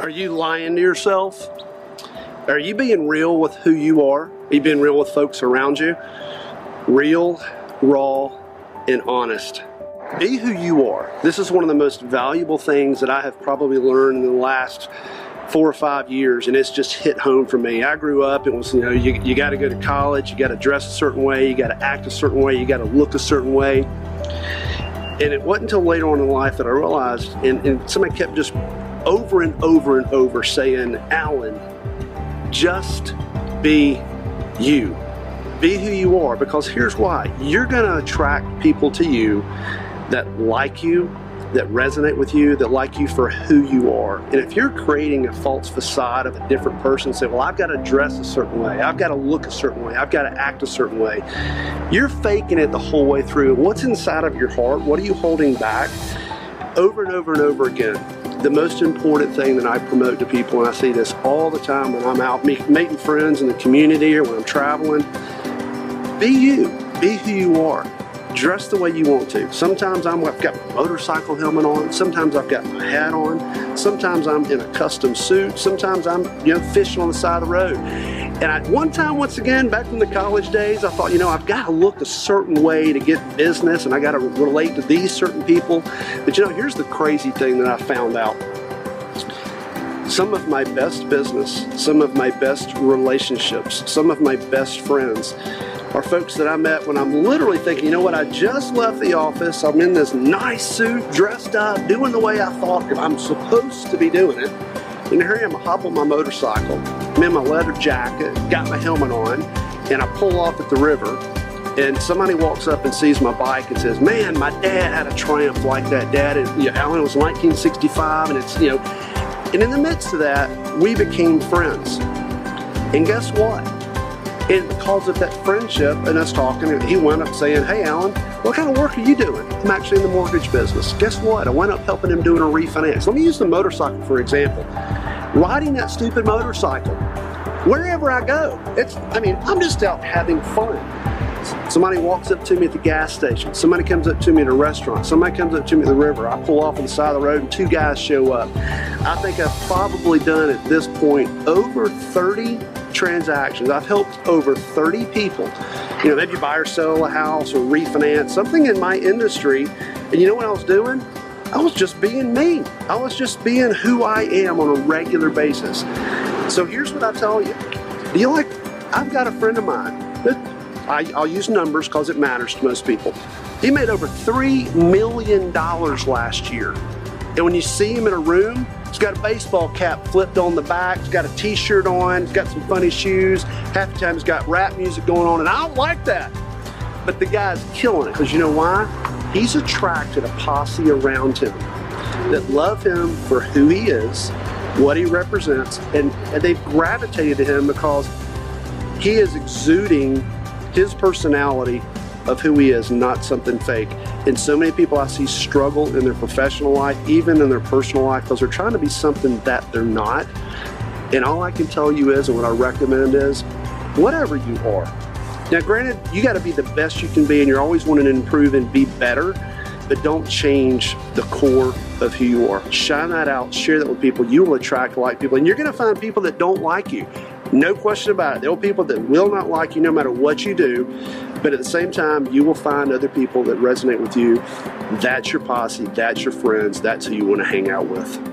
Are you lying to yourself? Are you being real with who you are? Are you being real with folks around you? Real, raw, and honest. Be who you are. This is one of the most valuable things that I have probably learned in the last 4 or 5 years, and it's just hit home for me. I grew up, it was, you got to go to college, you got to dress a certain way, you got to act a certain way, you got to look a certain way. And it wasn't until later on in life that I realized, and somebody kept just over and over and over saying, Alan, just be you. Be who you are, because here's why. You're going to attract people to you that like you, that resonate with you, that like you for who you are. And if you're creating a false facade of a different person, say, well, I've got to dress a certain way, I've got to look a certain way, I've got to act a certain way, you're faking it the whole way through. What's inside of your heart? What are you holding back? Over and over and over again, the most important thing that I promote to people, and I see this all the time when I'm out meeting friends in the community or when I'm traveling, be you, be who you are. Dress the way you want to. Sometimes I've got my motorcycle helmet on, sometimes I've got my hat on, sometimes I'm in a custom suit, sometimes I'm fishing on the side of the road. And at one time, once again, back in the college days, I thought, I've got to look a certain way to get business, and I got to relate to these certain people. But here's the crazy thing that I found out. Some of my best business, some of my best relationships, some of my best friends are folks that I met when I'm literally thinking, you know what, I just left the office, I'm in this nice suit, dressed up, doing the way I thought I'm supposed to be doing it. And here I am, I hop on my motorcycle, I'm in my leather jacket, got my helmet on, and I pull off at the river, and somebody walks up and sees my bike and says, man, my dad had a Triumph like that, Dad. And, Alan, it was 1965, and it's, and in the midst of that, we became friends. And guess what? And because of that friendship and us talking, he wound up saying, hey, Alan, what kind of work are you doing? I'm actually in the mortgage business. Guess what? I wound up helping him doing a refinance. Let me use the motorcycle for example. Riding that stupid motorcycle, wherever I go, I'm just out having fun. Somebody walks up to me at the gas station. Somebody comes up to me at a restaurant. Somebody comes up to me at the river. I pull off on the side of the road and 2 guys show up. I think I've probably done at this point over 30 transactions. I've helped over 30 people, maybe buy or sell a house or refinance, something in my industry. And you know what I was doing? I was just being me. I was just being who I am on a regular basis. So here's what I tell you. I've got a friend of mine that I'll use numbers because it matters to most people. He made over $3 million last year. And when you see him in a room, he's got a baseball cap flipped on the back, he's got a t-shirt on, he's got some funny shoes, half the time he's got rap music going on, and I don't like that. But the guy's killing it, because you know why? He's attracted a posse around him that love him for who he is, what he represents, and they've gravitated to him because he is exuding his personality of who he is, not something fake. And so many people I see struggle in their professional life, even in their personal life, because they're trying to be something that they're not. And all I can tell you is, and what I recommend is, whatever you are. Now granted, you got to be the best you can be, and you're always wanting to improve and be better, but don't change the core of who you are. Shine that out, share that with people. You will attract like people, and you're going to find people that don't like you. No question about it. There are people that will not like you no matter what you do, but at the same time, you will find other people that resonate with you. That's your posse, that's your friends, that's who you want to hang out with.